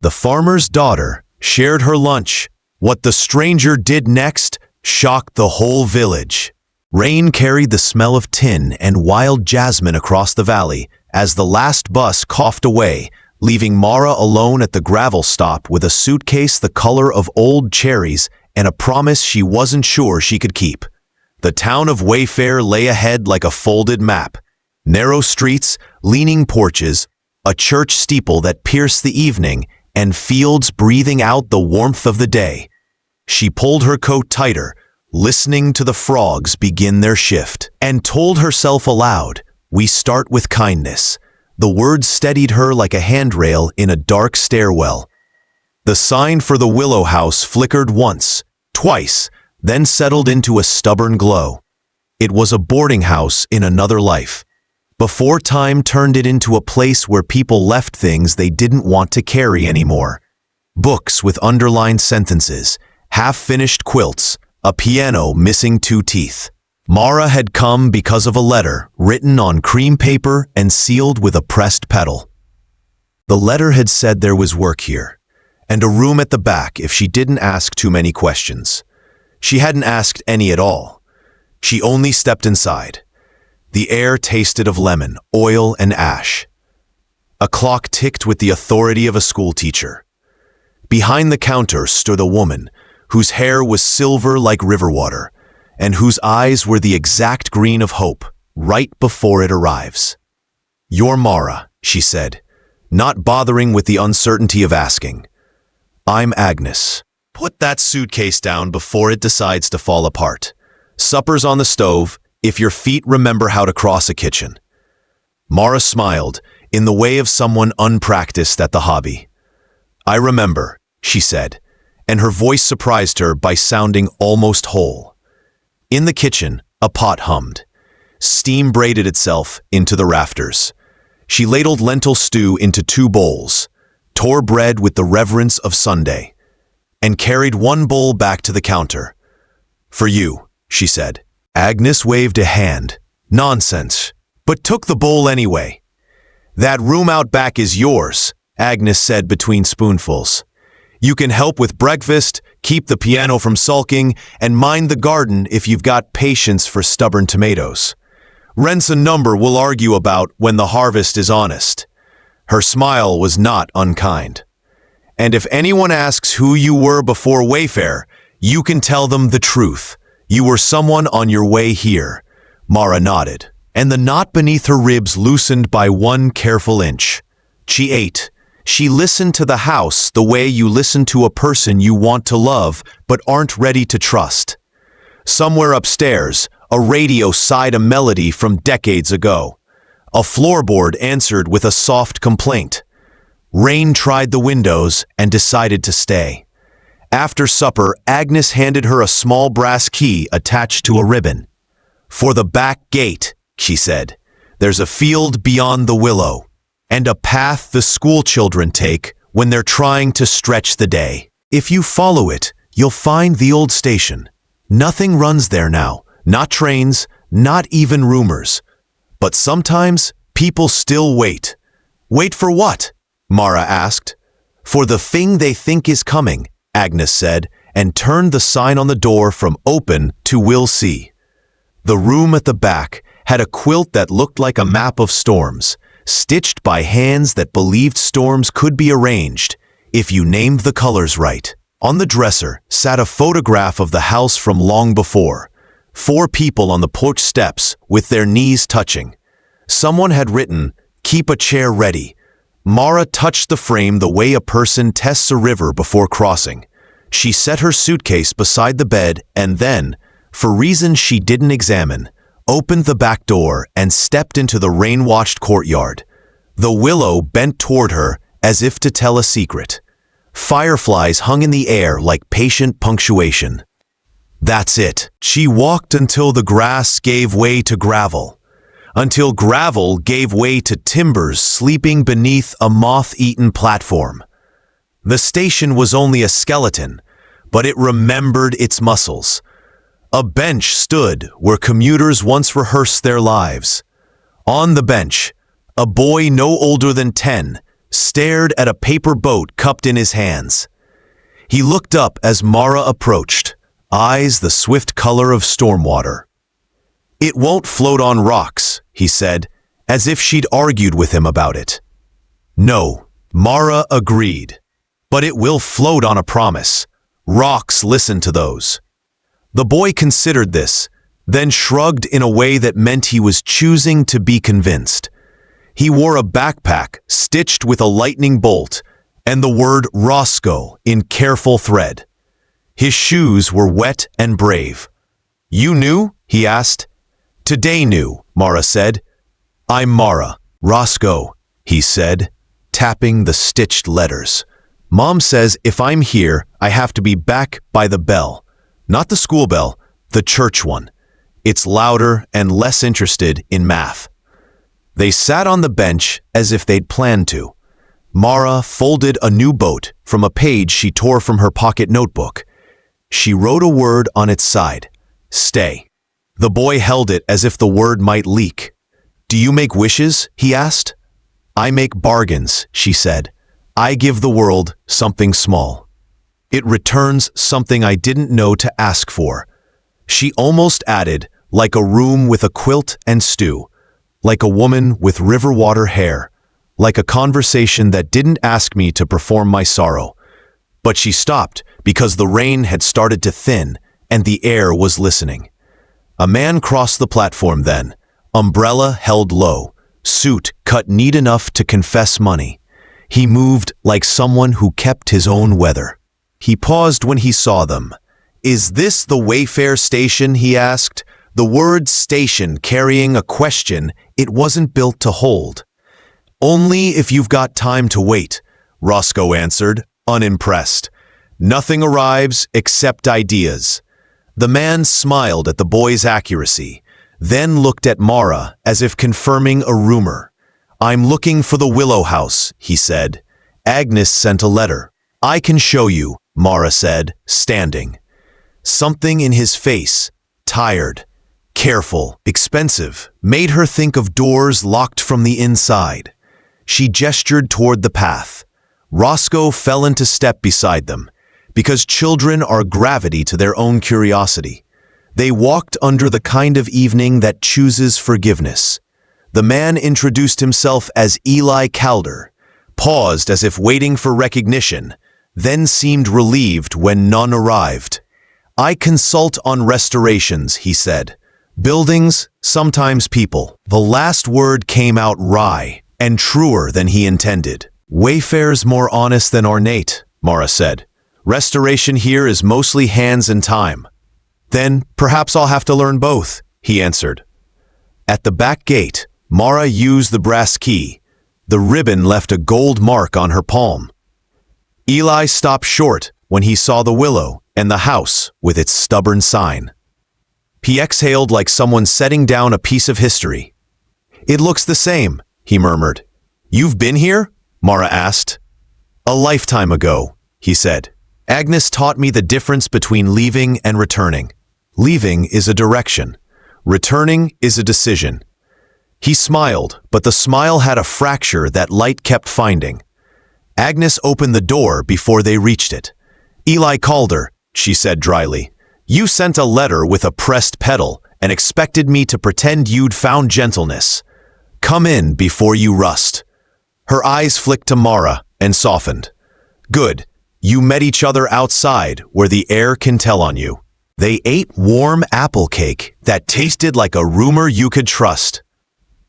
The farmer's daughter shared her lunch. What the stranger did next shocked the whole village. Rain carried the smell of tin and wild jasmine across the valley as the last bus coughed away, leaving Mara alone at the gravel stop with a suitcase the color of old cherries and a promise she wasn't sure she could keep. The town of Wayfair lay ahead like a folded map. Narrow streets, leaning porches, a church steeple that pierced the evening, and fields breathing out the warmth of the day. She pulled her coat tighter, listening to the frogs begin their shift, and told herself aloud, "We start with kindness." The words steadied her like a handrail in a dark stairwell. The sign for the Willow House flickered once, twice, then settled into a stubborn glow. It was a boarding house in another life, before time turned it into a place where people left things they didn't want to carry anymore. Books with underlined sentences, half-finished quilts, a piano missing 2 teeth. Mara had come because of a letter written on cream paper and sealed with a pressed petal. The letter had said there was work here, and a room at the back if she didn't ask too many questions. She hadn't asked any at all. She only stepped inside. The air tasted of lemon, oil, and ash. A clock ticked with the authority of a schoolteacher. Behind the counter stood a woman whose hair was silver like river water, and whose eyes were the exact green of hope, right before it arrives. "You're Mara," she said, not bothering with the uncertainty of asking. "I'm Agnes. Put that suitcase down before it decides to fall apart. Supper's on the stove, if your feet remember how to cross a kitchen." Mara smiled, in the way of someone unpracticed at the hobby. "I remember," she said, and her voice surprised her by sounding almost whole. In the kitchen, a pot hummed. Steam braided itself into the rafters. She ladled lentil stew into 2 bowls, tore bread with the reverence of Sunday, and carried 1 bowl back to the counter. "For you," she said. Agnes waved a hand. "Nonsense," but took the bowl anyway. "That room out back is yours," Agnes said between spoonfuls. "You can help with breakfast, keep the piano from sulking, and mind the garden if you've got patience for stubborn tomatoes. Rent's a number we'll argue about when the harvest is honest." Her smile was not unkind. "And if anyone asks who you were before Wayfair, you can tell them the truth. You were someone on your way here." Mara nodded, and the knot beneath her ribs loosened by 1 careful inch. She ate. She listened to the house the way you listen to a person you want to love but aren't ready to trust. Somewhere upstairs, a radio sighed a melody from decades ago. A floorboard answered with a soft complaint. Rain tried the windows and decided to stay. After supper, Agnes handed her a small brass key attached to a ribbon. "For the back gate," she said. "There's a field beyond the willow, and a path the schoolchildren take when they're trying to stretch the day. If you follow it, you'll find the old station. Nothing runs there now, not trains, not even rumors. But sometimes people still wait." "Wait for what?" Mara asked. "For the thing they think is coming," Agnes said, and turned the sign on the door from open to "We'll see." The room at the back had a quilt that looked like a map of storms, stitched by hands that believed storms could be arranged if you named the colors right. On the dresser sat a photograph of the house from long before. 4 people on the porch steps with their knees touching. Someone had written, "Keep a chair ready." Mara touched the frame the way a person tests a river before crossing. She set her suitcase beside the bed and then, for reasons she didn't examine, opened the back door and stepped into the rain-washed courtyard. The willow bent toward her as if to tell a secret. Fireflies hung in the air like patient punctuation. That's it. She walked until the grass gave way to gravel, until gravel gave way to timbers sleeping beneath a moth-eaten platform. The station was only a skeleton, but it remembered its muscles. A bench stood where commuters once rehearsed their lives. On the bench, a boy no older than 10 stared at a paper boat cupped in his hands. He looked up as Mara approached, eyes the swift color of storm water. "It won't float on rocks," he said, as if she'd argued with him about it. "No," Mara agreed. "But it will float on a promise. Rocks listen to those." The boy considered this, then shrugged in a way that meant he was choosing to be convinced. He wore a backpack stitched with a lightning bolt and the word Roscoe in careful thread. His shoes were wet and brave. "You knew?" he asked. "Today knew," Mara said. "I'm Mara. Roscoe," he said, tapping the stitched letters. "Mom says if I'm here, I have to be back by the bell. Not the school bell, the church one. It's louder and less interested in math." They sat on the bench as if they'd planned to. Mara folded a new boat from a page she tore from her pocket notebook. She wrote a word on its side, "Stay." The boy held it as if the word might leak. "Do you make wishes?" he asked. "I make bargains," she said. "I give the world something small. It returns something I didn't know to ask for." She almost added, "Like a room with a quilt and stew, like a woman with river water hair, like a conversation that didn't ask me to perform my sorrow." But she stopped because the rain had started to thin and the air was listening. A man crossed the platform then, umbrella held low, suit cut neat enough to confess money. He moved like someone who kept his own weather. He paused when he saw them. "Is this the Wayfair station?" he asked, the word station carrying a question it wasn't built to hold. "Only if you've got time to wait," Roscoe answered, unimpressed. "Nothing arrives except ideas." The man smiled at the boy's accuracy, then looked at Mara as if confirming a rumor. "I'm looking for the Willow House," he said. "Agnes sent a letter." "I can show you," Mara said, standing. Something in his face, tired, careful, expensive, made her think of doors locked from the inside. She gestured toward the path. Roscoe fell into step beside them, because children are gravity to their own curiosity. They walked under the kind of evening that chooses forgiveness. The man introduced himself as Eli Calder, paused as if waiting for recognition, then seemed relieved when none arrived. "I consult on restorations," he said. "Buildings, sometimes people." The last word came out wry and truer than he intended. "Wayfair's more honest than ornate," Mara said. "Restoration here is mostly hands and time." "Then perhaps I'll have to learn both," he answered. At the back gate, Mara used the brass key. The ribbon left a gold mark on her palm. Eli stopped short when he saw the willow and the house with its stubborn sign. He exhaled like someone setting down a piece of history. "It looks the same," he murmured. "You've been here?" Mara asked. "A lifetime ago," he said. "Agnes taught me the difference between leaving and returning. Leaving is a direction. Returning is a decision." He smiled, but the smile had a fracture that light kept finding. Agnes opened the door before they reached it. "Eli Calder," she said dryly, "you sent a letter with a pressed petal and expected me to pretend you'd found gentleness. Come in before you rust." Her eyes flicked to Mara and softened. "Good. You met each other outside where the air can tell on you." They ate warm apple cake that tasted like a rumor you could trust.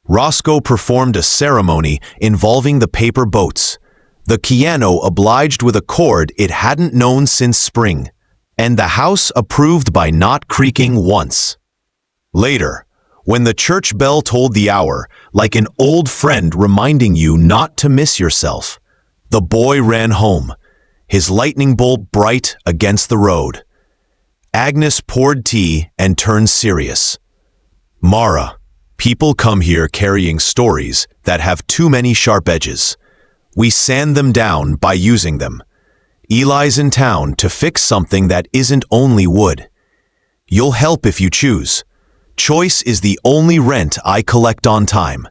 Roscoe performed a ceremony involving the paper boats. The piano obliged with a chord it hadn't known since spring, and the house approved by not creaking once. Later, when the church bell tolled the hour, like an old friend reminding you not to miss yourself, the boy ran home, his lightning bolt bright against the road. Agnes poured tea and turned serious. "Mara, people come here carrying stories that have too many sharp edges. We sand them down by using them. Eli's in town to fix something that isn't only wood. You'll help if you choose. Choice is the only rent I collect on time."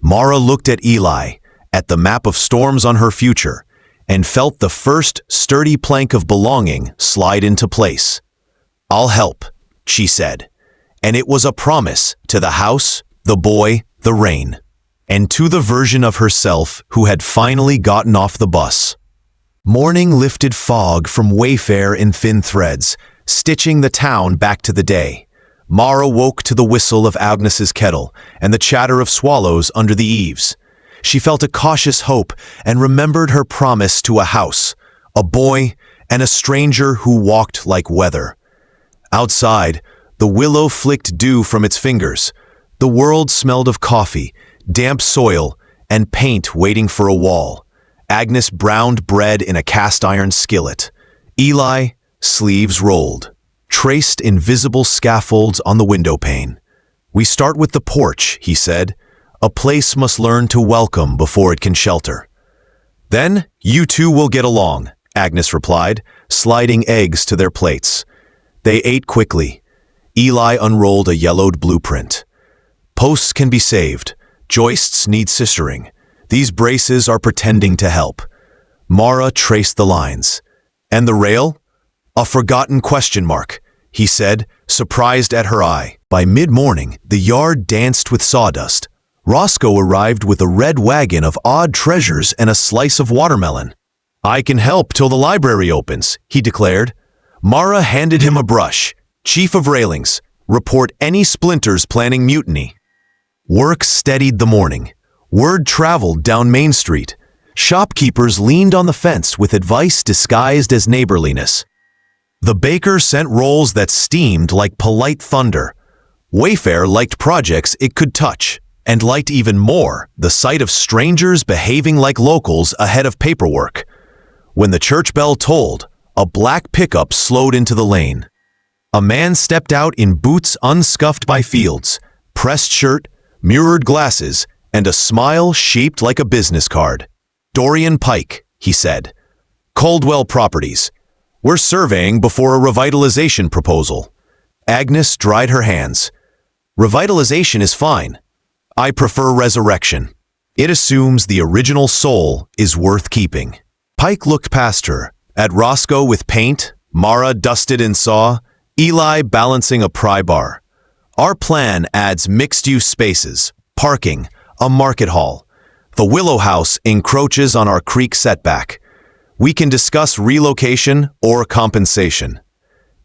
Mara looked at Eli, at the map of storms on her future, and felt the first sturdy plank of belonging slide into place. "I'll help," she said, and it was a promise to the house, the boy, the rain, and to the version of herself who had finally gotten off the bus. Morning lifted fog from Wayfair in thin threads, stitching the town back to the day. Mara woke to the whistle of Agnes's kettle and the chatter of swallows under the eaves. She felt a cautious hope and remembered her promise to a house, a boy, and a stranger who walked like weather. Outside, the willow flicked dew from its fingers. The world smelled of coffee, damp soil, and paint waiting for a wall. Agnes browned bread in a cast-iron skillet. Eli, sleeves rolled, traced invisible scaffolds on the window pane. "We start with the porch," he said. "A place must learn to welcome before it can shelter." "Then you two will get along," Agnes replied, sliding eggs to their plates. They ate quickly. Eli unrolled a yellowed blueprint. "Posts can be saved. Joists need sistering. These braces are pretending to help." Mara traced the lines. "And the rail?" "A forgotten question mark," he said, surprised at her eye. By mid-morning, the yard danced with sawdust. Roscoe arrived with a red wagon of odd treasures and a slice of watermelon. "I can help till the library opens," he declared. Mara handed him a brush. "Chief of Railings, report any splinters planning mutiny." Work steadied the morning. Word traveled down Main Street. Shopkeepers leaned on the fence with advice disguised as neighborliness. The baker sent rolls that steamed like polite thunder. Wayfair liked projects it could touch, and liked even more the sight of strangers behaving like locals ahead of paperwork. When the church bell tolled, a black pickup slowed into the lane. A man stepped out in boots unscuffed by fields, pressed shirt, mirrored glasses, and a smile shaped like a business card. "Dorian Pike," he said. "Caldwell Properties. We're surveying before a revitalization proposal." Agnes dried her hands. "Revitalization is fine. I prefer resurrection. It assumes the original soul is worth keeping." Pike looked past her, at Roscoe with paint, Mara dusted and saw, Eli balancing a pry bar. "Our plan adds mixed-use spaces, parking, a market hall. The Willow House encroaches on our creek setback. We can discuss relocation or compensation."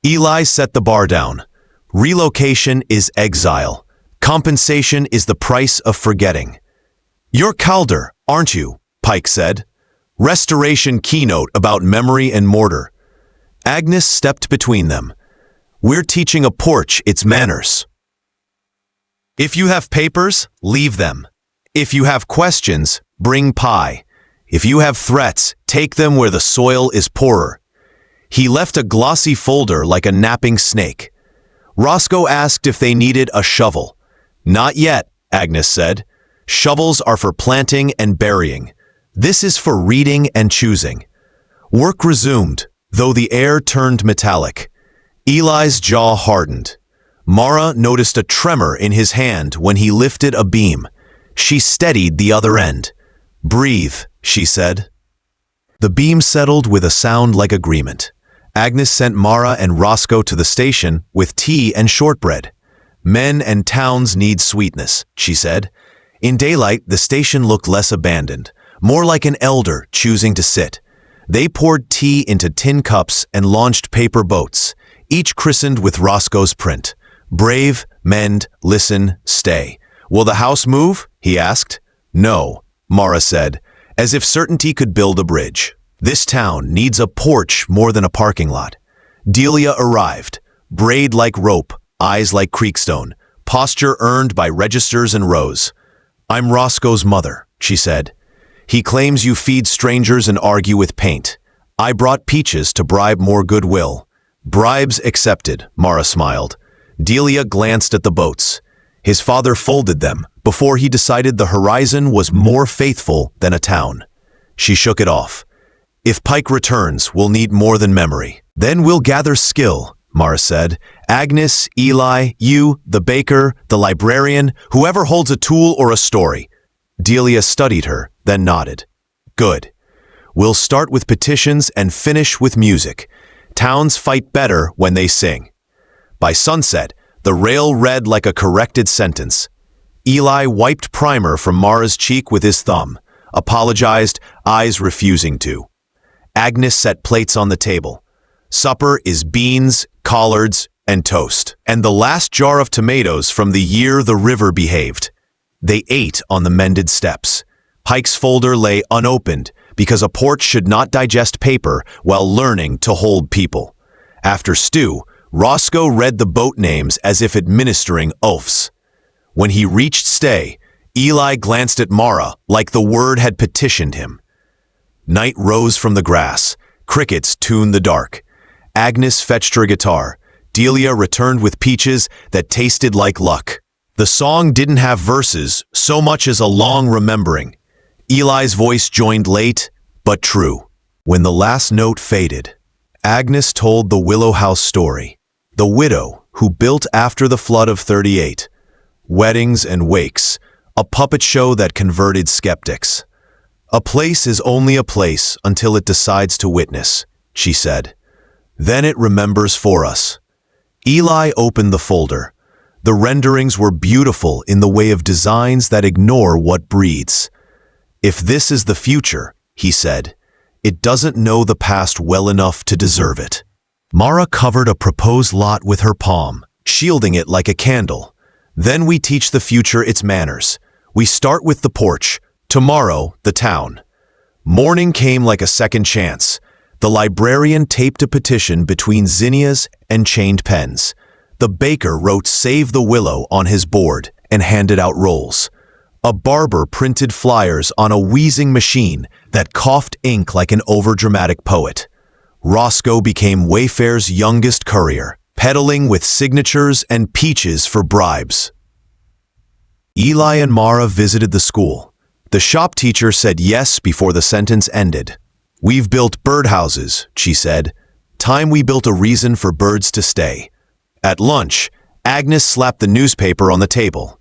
Eli set the bar down. "Relocation is exile. Compensation is the price of forgetting." "You're Calder, aren't you?" Pike said. "Restoration keynote about memory and mortar." Agnes stepped between them. "We're teaching a porch its manners. If you have papers, leave them. If you have questions, bring pie. If you have threats, take them where the soil is poorer." He left a glossy folder like a napping snake. Roscoe asked if they needed a shovel. "Not yet," Agnes said. "Shovels are for planting and burying. This is for reading and choosing." Work resumed, though the air turned metallic. Eli's jaw hardened. Mara noticed a tremor in his hand when he lifted a beam. She steadied the other end. "Breathe," she said. The beam settled with a sound like agreement. Agnes sent Mara and Roscoe to the station with tea and shortbread. "Men and towns need sweetness," she said. In daylight, the station looked less abandoned, more like an elder choosing to sit. They poured tea into tin cups and launched paper boats, each christened with Roscoe's print. "Brave, mend, listen, stay." "Will the house move?" he asked. "No," Mara said, as if certainty could build a bridge. "This town needs a porch more than a parking lot." Delia arrived, braid like rope, eyes like creekstone, posture earned by registers and rows. "I'm Roscoe's mother," she said. "He claims you feed strangers and argue with paint. I brought peaches to bribe more goodwill." "Bribes accepted," Mara smiled. Delia glanced at the boats. His father folded them before he decided the horizon was more faithful than a town. She shook it off. "If Pike returns, we'll need more than memory. Then we'll gather skill," Mara said. "Agnes, Eli, you, the baker, the librarian, whoever holds a tool or a story." Delia studied her, then nodded. Good. We'll start with petitions and finish with music. Towns fight better when they sing. By sunset, the rail read like a corrected sentence. Eli wiped primer from Mara's cheek with his thumb, apologized, eyes refusing to. Agnes set plates on the table. Supper is beans, collards, and toast, and the last jar of tomatoes from the year the river behaved. They ate on the mended steps. Pike's folder lay unopened because a porch should not digest paper while learning to hold people. After stew, Roscoe read the boat names as if administering oaths. When he reached stay, Eli glanced at Mara like the word had petitioned him. Night rose from the grass. Crickets tuned the dark. Agnes fetched her guitar. Delia returned with peaches that tasted like luck. The song didn't have verses so much as a long remembering. Eli's voice joined late, but true. When the last note faded, Agnes told the Willow House story. The widow who built after the flood of 38. Weddings and wakes, a puppet show that converted skeptics. A place is only a place until it decides to witness, she said. Then it remembers for us. Eli opened the folder. The renderings were beautiful in the way of designs that ignore what breathes. If this is the future, he said, it doesn't know the past well enough to deserve it. Mara covered a proposed lot with her palm, shielding it like a candle. Then we teach the future its manners. We start with the porch. Tomorrow, the town. Morning came like a second chance. The librarian taped a petition between zinnias and chained pens. The baker wrote "Save the Willow" on his board and handed out rolls. A barber printed flyers on a wheezing machine that coughed ink like an overdramatic poet. Roscoe became Wayfair's youngest courier, peddling with signatures and peaches for bribes. Eli and Mara visited the school. The shop teacher said yes before the sentence ended. We've built birdhouses, she said. Time we built a reason for birds to stay. At lunch, Agnes slapped the newspaper on the table.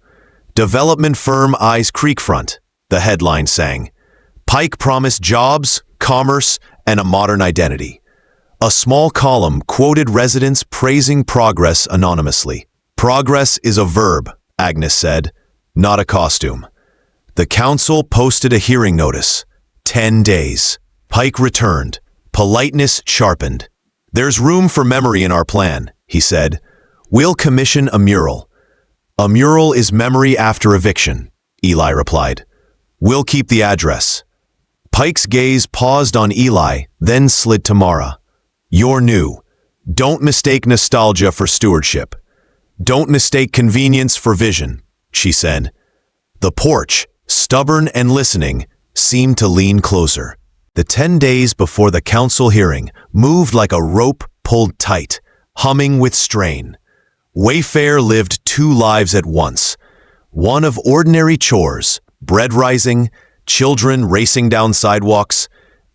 Development firm eyes creekfront, the headline sang. Pike promised jobs, commerce, and a modern identity. A small column quoted residents praising progress anonymously. Progress is a verb, Agnes said, not a costume. The council posted a hearing notice. 10 days. Pike returned. Politeness sharpened. There's room for memory in our plan, he said. We'll commission a mural. A mural is memory after eviction, Eli replied. We'll keep the address. Pike's gaze paused on Eli, then slid to Mara. You're new. Don't mistake nostalgia for stewardship. Don't mistake convenience for vision, she said. The porch, stubborn and listening, seemed to lean closer. The 10 days before the council hearing moved like a rope pulled tight, humming with strain. Wayfair lived two lives at once. One of ordinary chores, bread rising, children racing down sidewalks,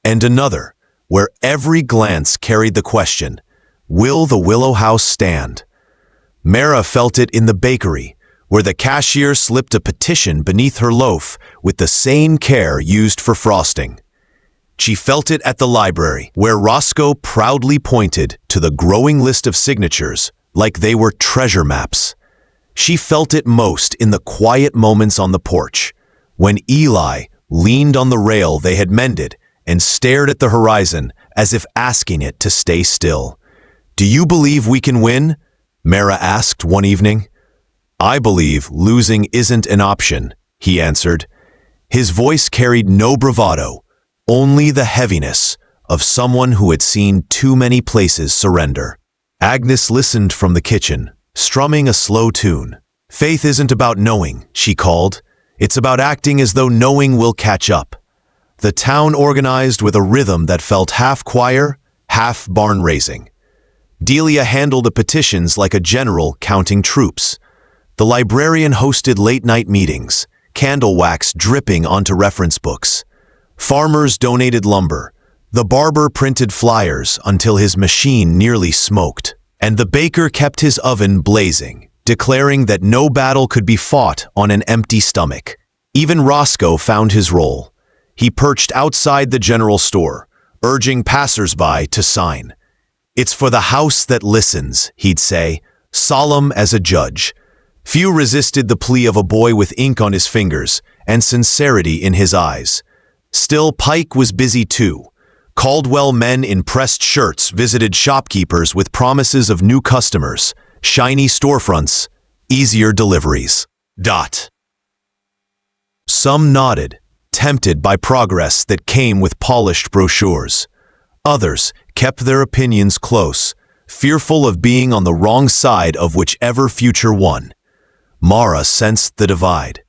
and another where every glance carried the question, will the Willow House stand? Mara felt it in the bakery, where the cashier slipped a petition beneath her loaf with the same care used for frosting. She felt it at the library, where Roscoe proudly pointed to the growing list of signatures like they were treasure maps. She felt it most in the quiet moments on the porch, when Eli leaned on the rail they had mended and stared at the horizon as if asking it to stay still. Do you believe we can win? Mara asked one evening. I believe losing isn't an option, he answered. His voice carried no bravado, only the heaviness of someone who had seen too many places surrender. Agnes listened from the kitchen, strumming a slow tune. Faith isn't about knowing, she called. It's about acting as though knowing will catch up. The town organized with a rhythm that felt half choir, half barn-raising. Delia handled the petitions like a general counting troops. The librarian hosted late-night meetings, candle wax dripping onto reference books. Farmers donated lumber. The barber printed flyers until his machine nearly smoked. And the baker kept his oven blazing, declaring that no battle could be fought on an empty stomach. Even Roscoe found his role. he perched outside the general store, urging passers-by to sign. "It's for the house that listens," he'd say, solemn as a judge. Few resisted the plea of a boy with ink on his fingers and sincerity in his eyes. Still, Pike was busy too. Caldwell men in pressed shirts visited shopkeepers with promises of new customers, shiny storefronts, easier deliveries. Some nodded, tempted by progress that came with polished brochures. Others kept their opinions close, fearful of being on the wrong side of whichever future won. Mara sensed the divide.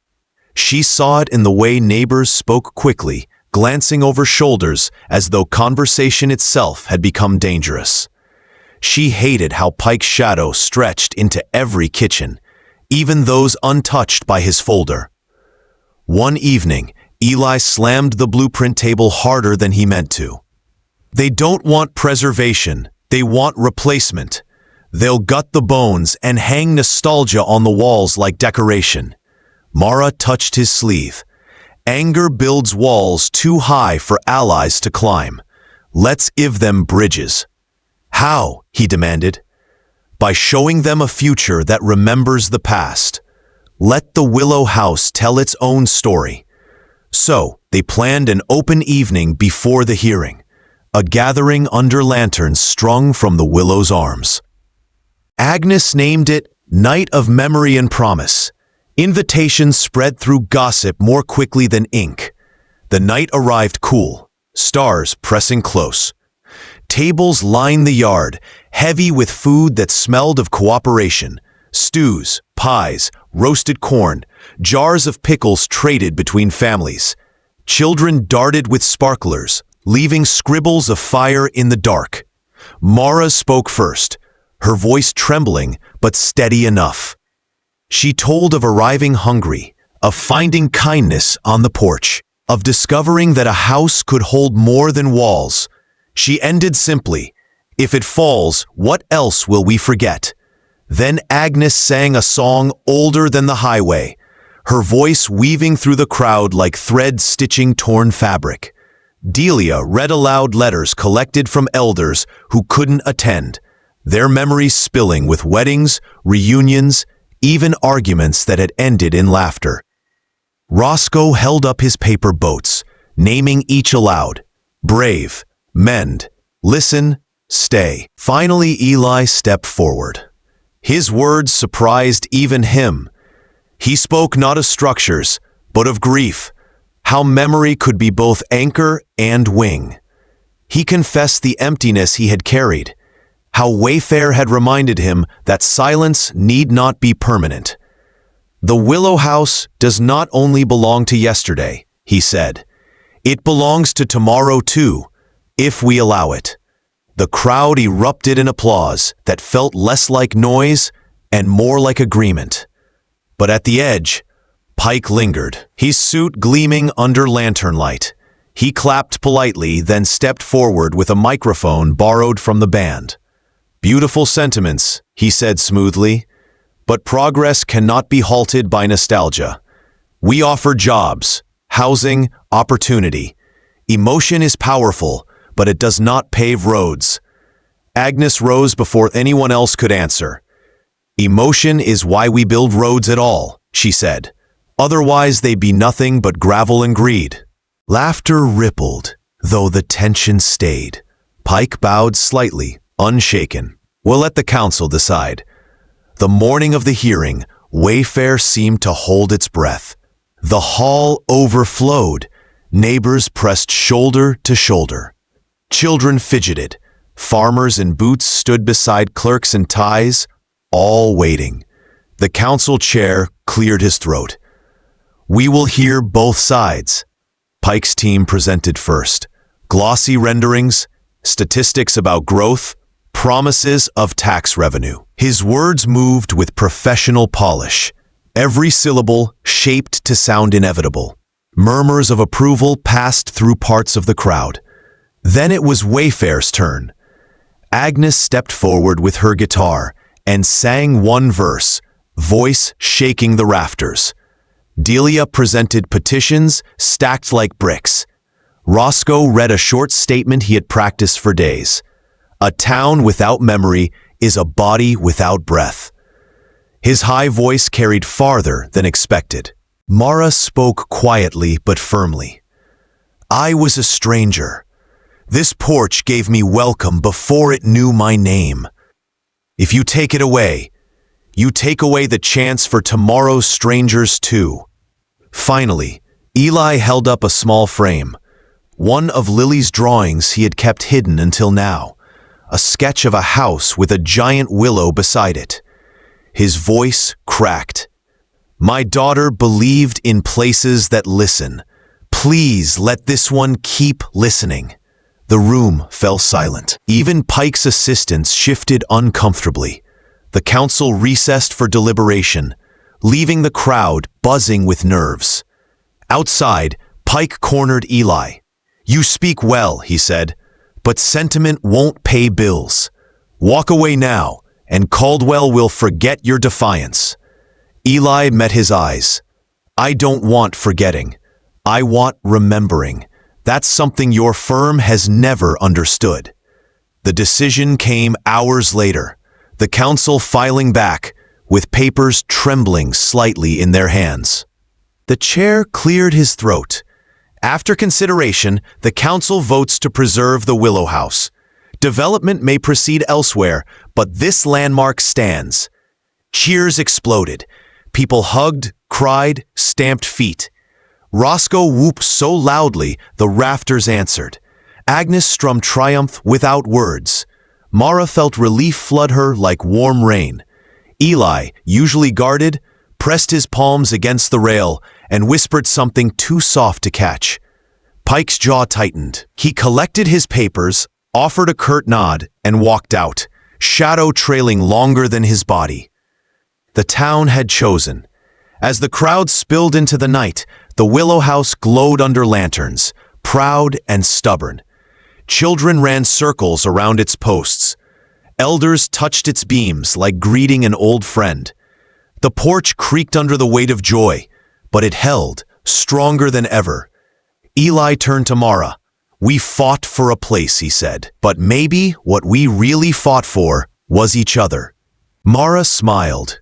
She saw it in the way neighbors spoke quickly, glancing over shoulders as though conversation itself had become dangerous. She hated how Pike's shadow stretched into every kitchen, even those untouched by his folder. One evening, Eli slammed the blueprint table harder than he meant to. "They don't want preservation, they want replacement. They'll gut the bones and hang nostalgia on the walls like decoration." Mara touched his sleeve. "Anger builds walls too high for allies to climb. Let's give them bridges." "How?" he demanded. "By showing them a future that remembers the past. Let the Willow House tell its own story." So, they planned an open evening before the hearing, a gathering under lanterns strung from the Willow's arms. Agnes named it Night of Memory and Promise. Invitations spread through gossip more quickly than ink. The night arrived cool, stars pressing close. Tables lined the yard, heavy with food that smelled of cooperation. Stews, pies, roasted corn, jars of pickles traded between families. Children darted with sparklers, leaving scribbles of fire in the dark. Mara spoke first, her voice trembling but steady enough. She told of arriving hungry, of finding kindness on the porch, of discovering that a house could hold more than walls. She ended simply, "If it falls, what else will we forget?" Then Agnes sang a song older than the highway, her voice weaving through the crowd like thread stitching torn fabric. Delia read aloud letters collected from elders who couldn't attend, their memories spilling with weddings, reunions, even arguments that had ended in laughter. Roscoe held up his paper boats, naming each aloud. Brave, mend, listen, stay. Finally, Eli stepped forward. His words surprised even him. He spoke not of structures, but of grief, how memory could be both anchor and wing. He confessed the emptiness he had carried, how Wayfair had reminded him that silence need not be permanent. The Willow House does not only belong to yesterday, he said. It belongs to tomorrow too, if we allow it. The crowd erupted in applause that felt less like noise and more like agreement. But at the edge, Pike lingered, his suit gleaming under lantern light. He clapped politely, then stepped forward with a microphone borrowed from the band. "Beautiful sentiments," he said smoothly, "but progress cannot be halted by nostalgia. We offer jobs, housing, opportunity. Emotion is powerful, but it does not pave roads." Agnes rose before anyone else could answer. "Emotion is why we build roads at all," she said. "Otherwise they'd be nothing but gravel and greed." Laughter rippled, though the tension stayed. Pike bowed slightly, unshaken. "We'll let the council decide." The morning of the hearing, Wayfair seemed to hold its breath. The hall overflowed. Neighbors pressed shoulder to shoulder. Children fidgeted. Farmers in boots stood beside clerks in ties, all waiting. The council chair cleared his throat. "We will hear both sides." Pike's team presented first. Glossy renderings, statistics about growth, promises of tax revenue. His words moved with professional polish, every syllable shaped to sound inevitable. Murmurs of approval passed through parts of the crowd. Then it was Wayfair's turn. Agnes stepped forward with her guitar and sang one verse, voice shaking the rafters. Delia presented petitions stacked like bricks, Roscoe read a short statement he had practiced for days. A town without memory is a body without breath. His high voice carried farther than expected. Mara spoke quietly but firmly. I was a stranger. This porch gave me welcome before it knew my name. If you take it away, you take away the chance for tomorrow's strangers too. Finally, Eli held up a small frame, one of Lily's drawings he had kept hidden until now, a sketch of a house with a giant willow beside it. His voice cracked. My daughter believed in places that listen. Please let this one keep listening. The room fell silent. Even Pike's assistants shifted uncomfortably. The council recessed for deliberation, leaving the crowd buzzing with nerves. Outside, Pike cornered Eli. You speak well, he said, but sentiment won't pay bills. Walk away now, and Caldwell will forget your defiance. Eli met his eyes. I don't want forgetting. I want remembering. That's something your firm has never understood. The decision came hours later, the council filing back, with papers trembling slightly in their hands. The chair cleared his throat. After consideration, the council votes to preserve the Willow House. Development may proceed elsewhere, but this landmark stands. Cheers exploded. People hugged, cried, stamped feet. Roscoe whooped so loudly the rafters answered. Agnes strummed triumph without words. Mara felt relief flood her like warm rain. Eli, usually guarded, pressed his palms against the rail and whispered something too soft to catch. Pike's jaw tightened. He collected his papers, offered a curt nod, and walked out, shadow trailing longer than his body. The town had chosen. As the crowd spilled into the night, the Willow House glowed under lanterns, proud and stubborn. Children ran circles around its posts. Elders touched its beams like greeting an old friend. The porch creaked under the weight of joy, but it held, stronger than ever. Eli turned to Mara. We fought for a place, he said, but maybe what we really fought for was each other. Mara smiled.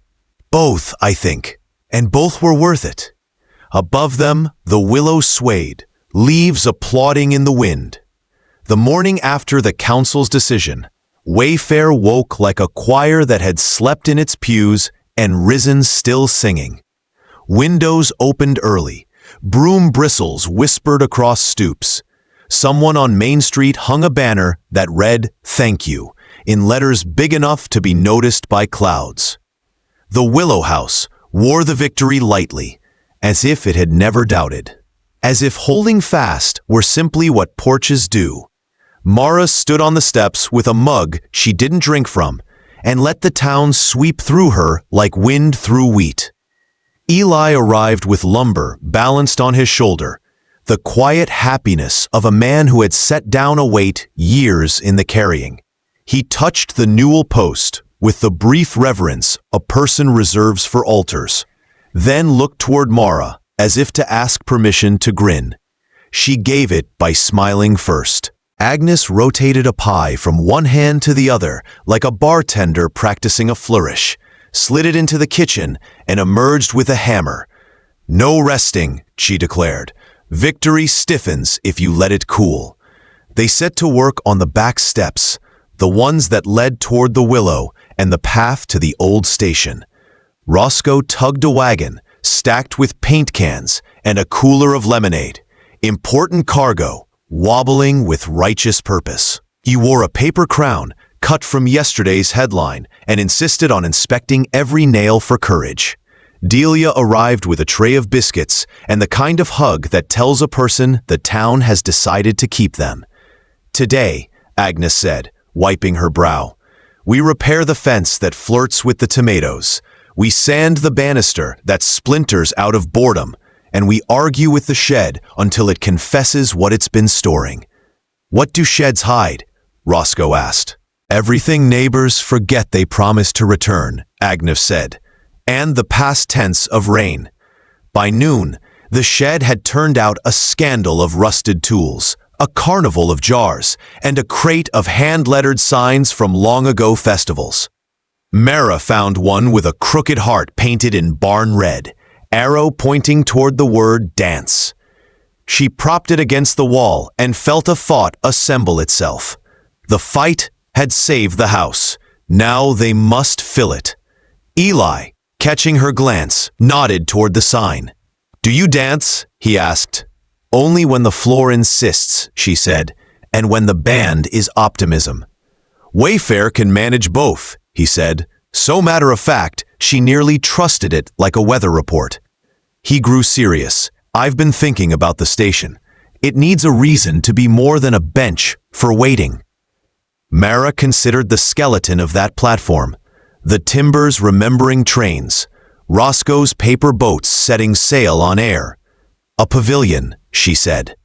Both, I think, and both were worth it. Above them, the willow swayed, leaves applauding in the wind. The morning after the council's decision, Wayfair woke like a choir that had slept in its pews and risen still singing. Windows opened early. Broom bristles whispered across stoops. Someone on Main Street hung a banner that read, "Thank you," in letters big enough to be noticed by clouds. The Willow House wore the victory lightly, as if it had never doubted. As if holding fast were simply what porches do. Mara stood on the steps with a mug she didn't drink from, and let the town sweep through her like wind through wheat. Eli arrived with lumber balanced on his shoulder, the quiet happiness of a man who had set down a weight years in the carrying. He touched the newel post with the brief reverence a person reserves for altars, then looked toward Mara as if to ask permission to grin. She gave it by smiling first. Agnes rotated a pie from one hand to the other like a bartender practicing a flourish, slid it into the kitchen, and emerged with a hammer. No resting, she declared. Victory stiffens if you let it cool. They set to work on the back steps, the ones that led toward the willow and the path to the old station. Roscoe tugged a wagon, stacked with paint cans and a cooler of lemonade. Important cargo, wobbling with righteous purpose. He wore a paper crown cut from yesterday's headline and insisted on inspecting every nail for courage. Delia arrived with a tray of biscuits and the kind of hug that tells a person the town has decided to keep them. Today, Agnes said, wiping her brow, we repair the fence that flirts with the tomatoes. We sand the banister that splinters out of boredom, and we argue with the shed until it confesses what it's been storing. What do sheds hide? Roscoe asked. Everything neighbors forget they promised to return, Agnes said, and the past tense of rain. By noon, The shed had turned out a scandal of rusted tools, a carnival of jars, and a crate of hand-lettered signs from long-ago festivals. Mara found one with a crooked heart painted in barn red, arrow pointing toward the word dance. She propped it against the wall and felt a thought assemble itself. The fight had saved the house. Now they must fill it. Eli, catching her glance, nodded toward the sign. "Do you dance?" he asked. "Only when the floor insists," she said, "and when the band is optimism." "Wayfair can manage both," he said. So matter of fact, she nearly trusted it like a weather report. He grew serious. "I've been thinking about the station. It needs a reason to be more than a bench for waiting." Mara considered the skeleton of that platform, the timbers remembering trains, Roscoe's paper boats setting sail on air. "A pavilion," she said.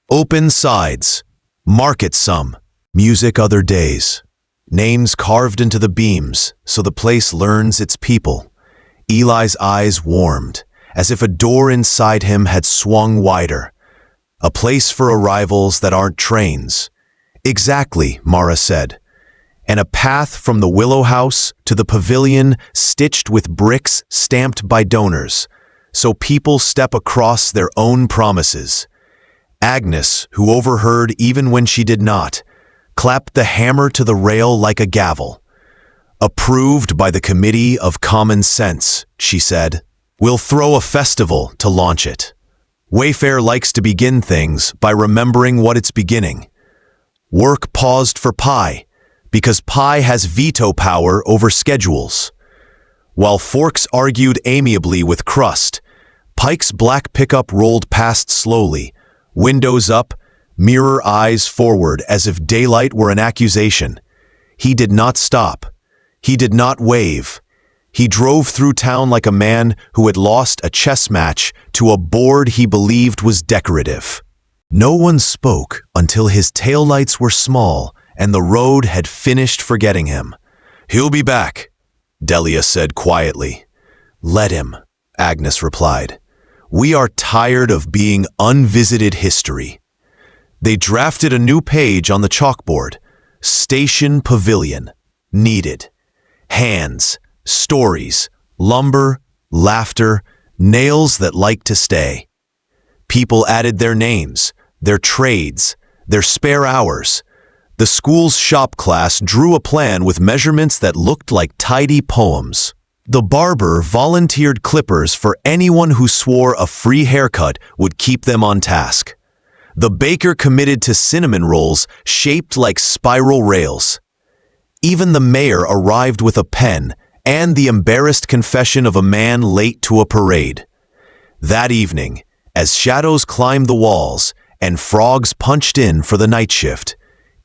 "Open sides, market some, music other days. Names carved into the beams so the place learns its people." Eli's eyes warmed, as if a door inside him had swung wider. "A place for arrivals that aren't trains." "Exactly," Mara said. "And a path from the Willow House to the pavilion stitched with bricks stamped by donors, so people step across their own promises." Agnes, who overheard even when she did not, clapped the hammer to the rail like a gavel. "Approved by the Committee of Common Sense," she said. "We'll throw a festival to launch it." Wayfair likes to begin things by remembering what it's beginning. Work paused for Pie, because Pie has veto power over schedules. While Forks argued amiably with Crust, Pike's black pickup rolled past slowly, windows up, mirror eyes forward as if daylight were an accusation. He did not stop. He did not wave. He drove through town like a man who had lost a chess match to a board he believed was decorative. No one spoke until his taillights were small and the road had finished forgetting him. "He'll be back," Delia said quietly. "Let him," Agnes replied. "We are tired of being unvisited history." They drafted a new page on the chalkboard. Station Pavilion. Needed. Hands, stories, lumber, laughter, nails that like to stay. People added their names, their trades, their spare hours. The school's shop class drew a plan with measurements that looked like tidy poems. The barber volunteered clippers for anyone who swore a free haircut would keep them on task. The baker committed to cinnamon rolls shaped like spiral rails. Even the mayor arrived with a pen and the embarrassed confession of a man late to a parade. That evening, as shadows climbed the walls and frogs punched in for the night shift,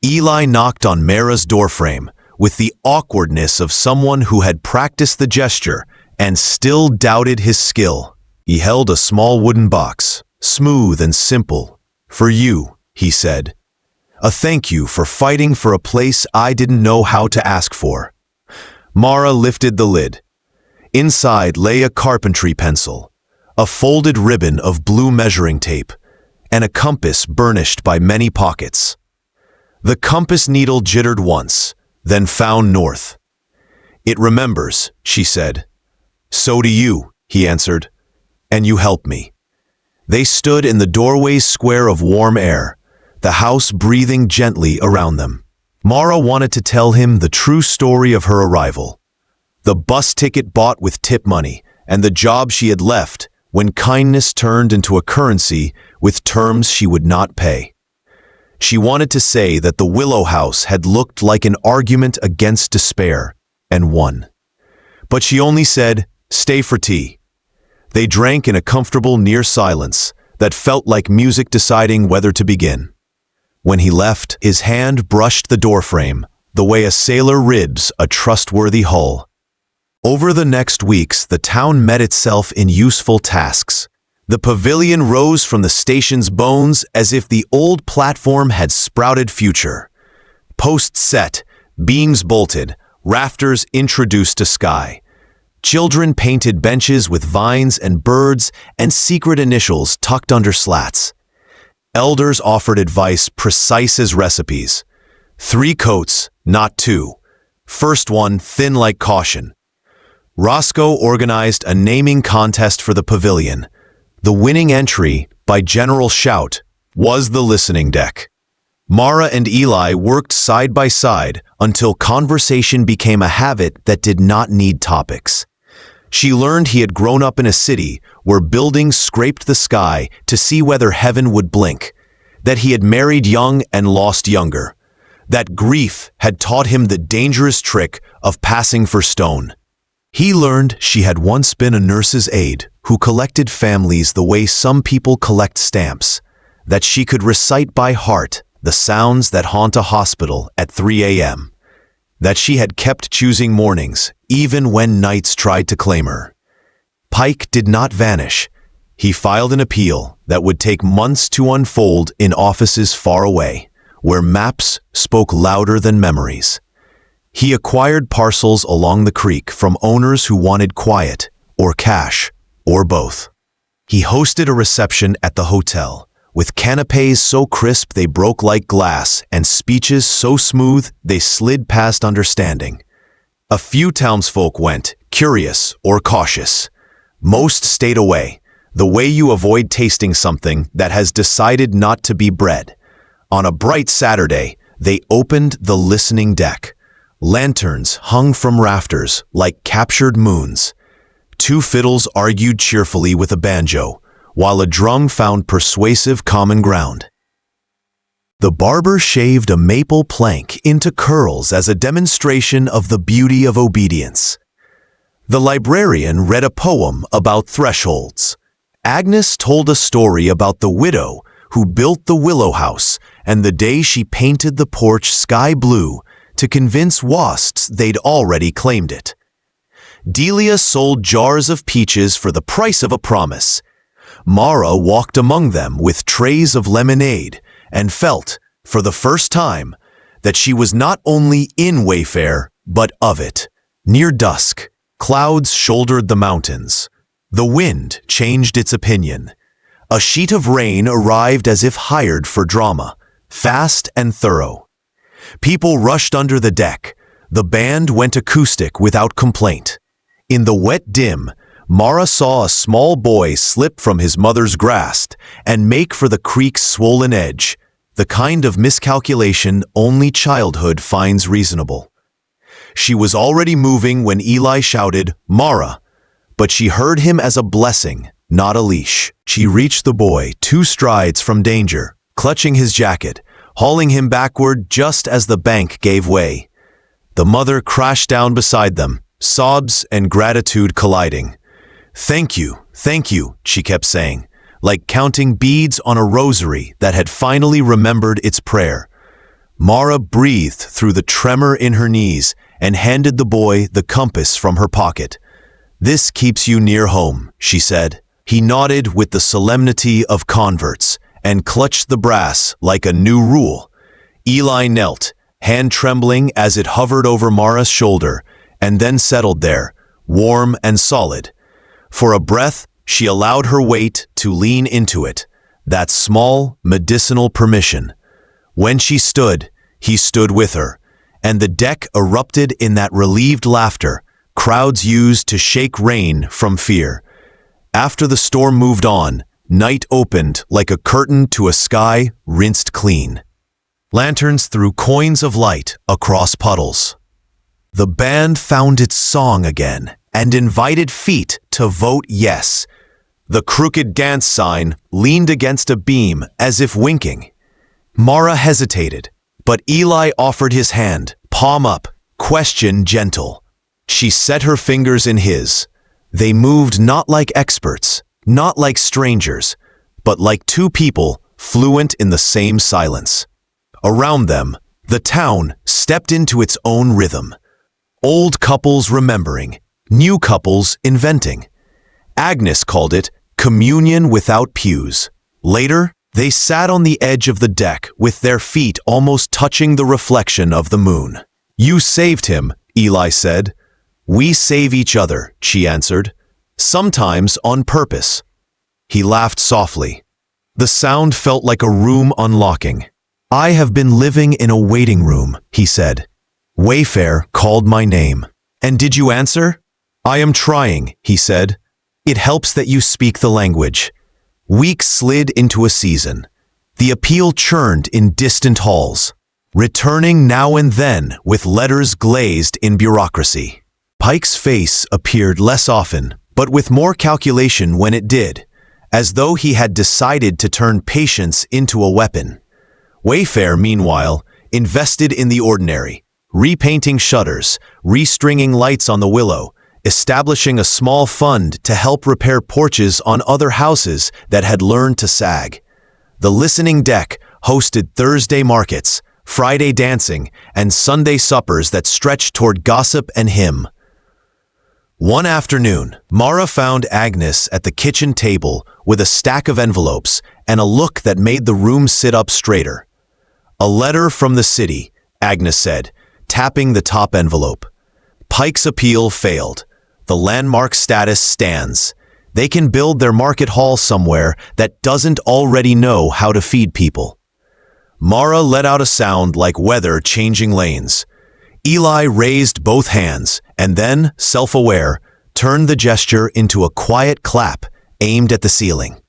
Eli knocked on Mara's doorframe with the awkwardness of someone who had practiced the gesture and still doubted his skill. He held a small wooden box, smooth and simple. "For you," he said. "A thank you for fighting for a place I didn't know how to ask for." Mara lifted the lid. Inside lay a carpentry pencil, a folded ribbon of blue measuring tape, and a compass burnished by many pockets. The compass needle jittered once, then found north. "It remembers," she said. "So do you," he answered. "And you help me." They stood in the doorway's square of warm air, the house breathing gently around them. Mara wanted to tell him the true story of her arrival. The bus ticket bought with tip money, and the job she had left when kindness turned into a currency with terms she would not pay. She wanted to say that the Willow House had looked like an argument against despair, and won. But she only said, "Stay for tea." They drank in a comfortable near silence that felt like music deciding whether to begin. When he left, his hand brushed the doorframe, the way a sailor ribs a trustworthy hull. Over the next weeks, the town met itself in useful tasks. The pavilion rose from the station's bones as if the old platform had sprouted future. Posts set, beams bolted, rafters introduced to sky. Children painted benches with vines and birds and secret initials tucked under slats. Elders offered advice precise as recipes. 3 coats, not 2. First one thin like caution. Roscoe organized a naming contest for the pavilion. The winning entry, by general shout, was the listening deck. Mara and Eli worked side by side until conversation became a habit that did not need topics. She learned he had grown up in a city where buildings scraped the sky to see whether heaven would blink, that he had married young and lost younger, that grief had taught him the dangerous trick of passing for stone. He learned she had once been a nurse's aide who collected families the way some people collect stamps, that she could recite by heart the sounds that haunt a hospital at 3 a.m., that she had kept choosing mornings even when nights tried to claim her. Pike did not vanish. He filed an appeal that would take months to unfold in offices far away, where maps spoke louder than memories. He acquired parcels along the creek from owners who wanted quiet, or cash, or both. He hosted a reception at the hotel, with canapés so crisp they broke like glass and speeches so smooth they slid past understanding. A few townsfolk went, curious or cautious. Most stayed away, the way you avoid tasting something that has decided not to be bread. On a bright Saturday, they opened the listening deck. Lanterns hung from rafters like captured moons. 2 fiddles argued cheerfully with a banjo, while a drum found persuasive common ground. The barber shaved a maple plank into curls as a demonstration of the beauty of obedience. The librarian read a poem about thresholds. Agnes told a story about the widow who built the willow house and the day she painted the porch sky blue to convince wasps they'd already claimed it. Delia sold jars of peaches for the price of a promise. Mara walked among them with trays of lemonade and felt, for the first time, that she was not only in Wayfair, but of it. Near dusk, clouds shouldered the mountains. The wind changed its opinion. A sheet of rain arrived as if hired for drama, fast and thorough. People rushed under the deck. The band went acoustic without complaint. In the wet dim, Mara saw a small boy slip from his mother's grasp and make for the creek's swollen edge, the kind of miscalculation only childhood finds reasonable. She was already moving when Eli shouted, "Mara!" but she heard him as a blessing, not a leash. She reached the boy 2 strides from danger, clutching his jacket, hauling him backward just as the bank gave way. The mother crashed down beside them, sobs and gratitude colliding. Thank you," she kept saying, like counting beads on a rosary that had finally remembered its prayer. Mara breathed through the tremor in her knees and handed the boy the compass from her pocket. "This keeps you near home," she said. He nodded with the solemnity of converts and clutched the brass like a new rule. Eli knelt, hand trembling as it hovered over Mara's shoulder, and then settled there, warm and solid. For a breath, she allowed her weight to lean into it, that small, medicinal permission. When she stood, he stood with her, and the deck erupted in that relieved laughter crowds used to shake rain from fear. After the storm moved on, night opened like a curtain to a sky rinsed clean. Lanterns threw coins of light across puddles. The band found its song again and invited feet to vote yes. The crooked dance sign leaned against a beam as if winking. Mara hesitated, but Eli offered his hand, palm up, question gentle. She set her fingers in his. They moved not like experts, not like strangers, but like 2 people fluent in the same silence. Around them, the town stepped into its own rhythm. Old couples remembering, new couples inventing. Agnes called it communion without pews. Later, they sat on the edge of the deck with their feet almost touching the reflection of the moon. "You saved him," Eli said. We save each other, she answered, sometimes on purpose. He laughed softly. The sound felt like a room unlocking. I have been living in a waiting room, he said. Wayfair called my name. And did you answer? I am trying, he said. It helps that you speak the language. Weeks slid into a season. The appeal churned in distant halls, returning now and then with letters glazed in bureaucracy. Pike's face appeared less often, but with more calculation when it did, as though he had decided to turn patience into a weapon. Wayfair, meanwhile, invested in the ordinary, repainting shutters, restringing lights on the Willow, establishing a small fund to help repair porches on other houses that had learned to sag. The listening deck hosted Thursday markets, Friday dancing, and Sunday suppers that stretched toward gossip and hymn. One afternoon, Mara found Agnes at the kitchen table with a stack of envelopes and a look that made the room sit up straighter. A letter from the city, Agnes said, tapping the top envelope. Pike's appeal failed. The landmark status stands. They can build their market hall somewhere that doesn't already know how to feed people. Mara let out a sound like weather changing lanes. Eli raised both hands and then, self-aware, turned the gesture into a quiet clap aimed at the ceiling.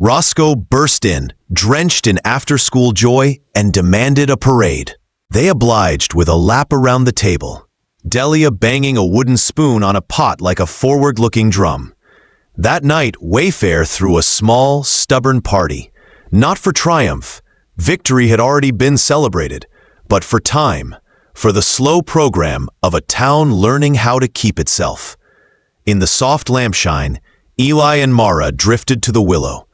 Roscoe burst in, drenched in after-school joy, and demanded a parade. They obliged with a lap around the table, Delia banging a wooden spoon on a pot like a forward-looking drum. That night, Wayfair threw a small, stubborn party, not for triumph. Victory had already been celebrated, but for time, for the slow program of a town learning how to keep itself. In the soft lampshine, Eli and Mara drifted to the Willow.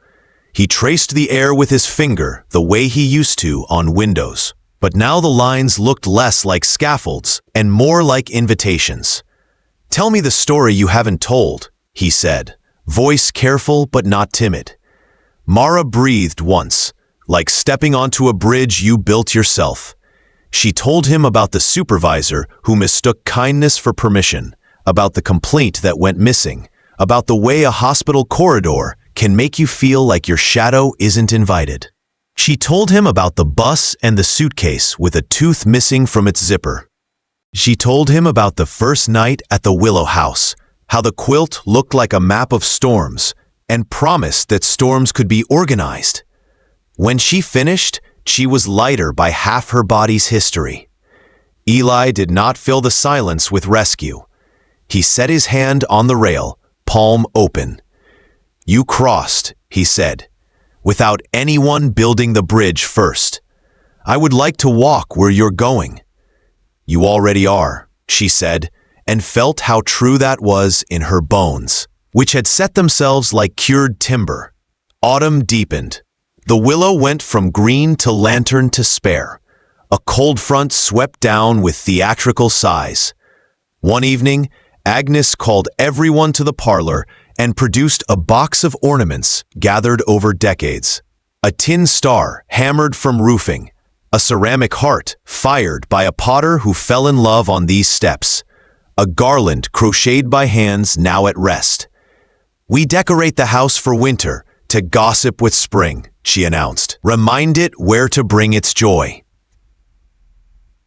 He traced the air with his finger the way he used to on windows. But now the lines looked less like scaffolds and more like invitations. Tell me the story you haven't told, he said, voice careful but not timid. Mara breathed once, like stepping onto a bridge you built yourself. She told him about the supervisor who mistook kindness for permission, about the complaint that went missing, about the way a hospital corridor can make you feel like your shadow isn't invited. She told him about the bus and the suitcase with a tooth missing from its zipper. She told him about the first night at the Willow House, how the quilt looked like a map of storms, and promised that storms could be organized. When she finished, she was lighter by half her body's history. Eli did not fill the silence with rescue. He set his hand on the rail, palm open. You crossed, he said, without anyone building the bridge first. I would like to walk where you're going. You already are, she said, and felt how true that was in her bones, which had set themselves like cured timber. Autumn deepened. The Willow went from green to lantern to spare. A cold front swept down with theatrical sighs. One evening, Agnes called everyone to the parlor and produced a box of ornaments gathered over decades. A tin star hammered from roofing, a ceramic heart fired by a potter who fell in love on these steps, a garland crocheted by hands now at rest. We decorate the house for winter to gossip with spring, she announced. Remind it where to bring its joy.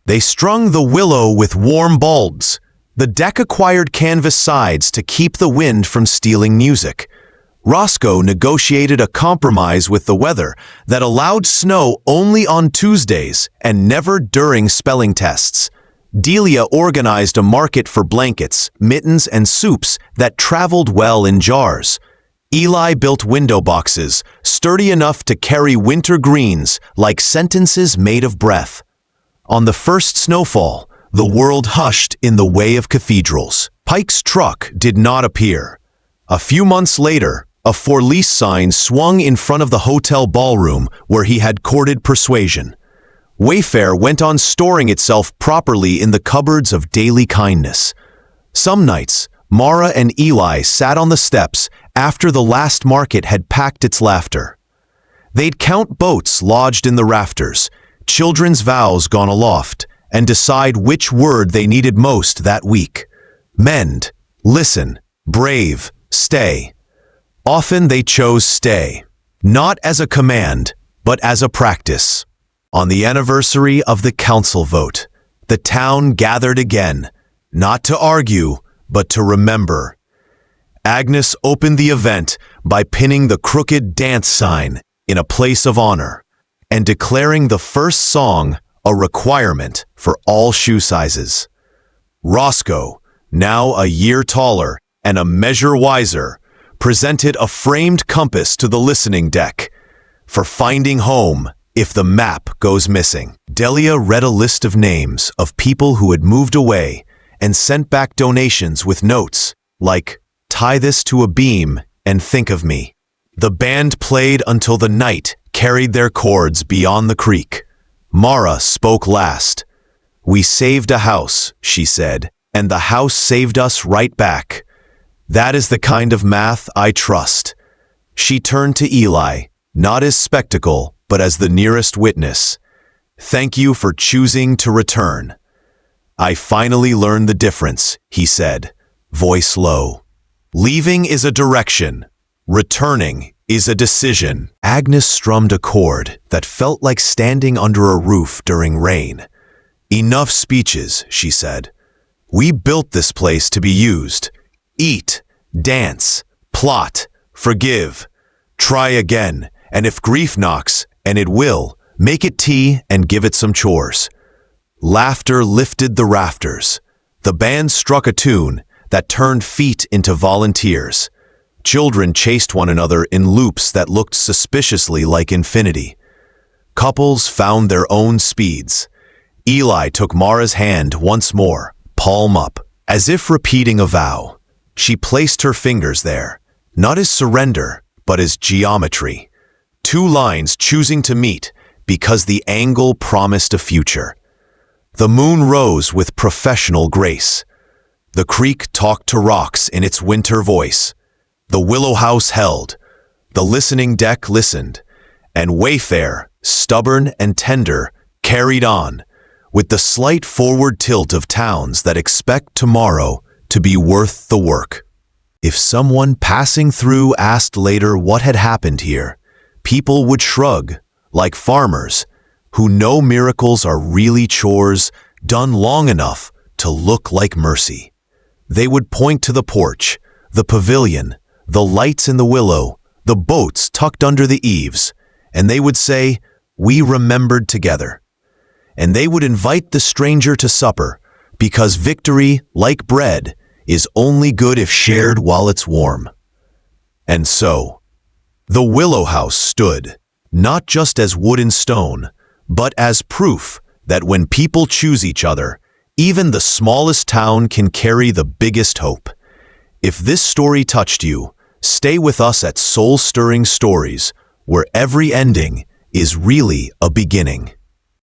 They strung the Willow with warm bulbs. The deck acquired canvas sides to keep the wind from stealing music. Roscoe negotiated a compromise with the weather that allowed snow only on Tuesdays and never during spelling tests. Delia organized a market for blankets, mittens, and soups that traveled well in jars. Eli built window boxes, sturdy enough to carry winter greens like sentences made of breath. On the first snowfall, the world hushed in the way of cathedrals. Pike's truck did not appear. A few months later, a for-lease sign swung in front of the hotel ballroom where he had courted persuasion. Wayfair went on storing itself properly in the cupboards of daily kindness. Some nights, Mara and Eli sat on the steps after the last market had packed its laughter. They'd count boats lodged in the rafters, children's vows gone aloft, and decide which word they needed most that week. Mend, listen, brave, stay. Often they chose stay, not as a command, but as a practice. On the anniversary of the council vote, the town gathered again, not to argue, but to remember. Agnes opened the event by pinning the crooked dance sign in a place of honor and declaring the first song a requirement for all shoe sizes. Roscoe, now a year taller and a measure wiser, presented a framed compass to the listening deck for finding home if the map goes missing. Delia read a list of names of people who had moved away and sent back donations with notes like, "Tie this to a beam and think of me." The band played until the night carried their chords beyond the creek. Mara spoke last. "We saved a house," she said, "and the house saved us right back. That is the kind of math I trust." She turned to Eli, not as spectacle, but as the nearest witness. "Thank you for choosing to return." "I finally learned the difference," he said, voice low. "Leaving is a direction. Returning is a decision." Agnes strummed a chord that felt like standing under a roof during rain. "Enough speeches," she said. "We built this place to be used. Eat, dance, plot, forgive. Try again, and if grief knocks, and it will, make it tea and give it some chores." Laughter lifted the rafters. The band struck a tune that turned feet into volunteers. Children chased one another in loops that looked suspiciously like infinity. Couples found their own speeds. Eli took Mara's hand once more, palm up, as if repeating a vow. She placed her fingers there, not as surrender, but as geometry. Two lines choosing to meet because the angle promised a future. The moon rose with professional grace. The creek talked to rocks in its winter voice. The willow house held. The listening deck listened. And Wayfair, stubborn and tender, carried on, with the slight forward tilt of towns that expect tomorrow to be worth the work. If someone passing through asked later what had happened here, people would shrug, like farmers, who know miracles are really chores done long enough to look like mercy. They would point to the porch, the pavilion, the lights in the willow, the boats tucked under the eaves, and they would say, "We remembered together." And they would invite the stranger to supper, because victory, like bread, is only good if shared while it's warm. And so, the willow house stood, not just as wood and stone, but as proof that when people choose each other, even the smallest town can carry the biggest hope. If this story touched you, stay with us at Soul Stirring Stories, where every ending is really a beginning.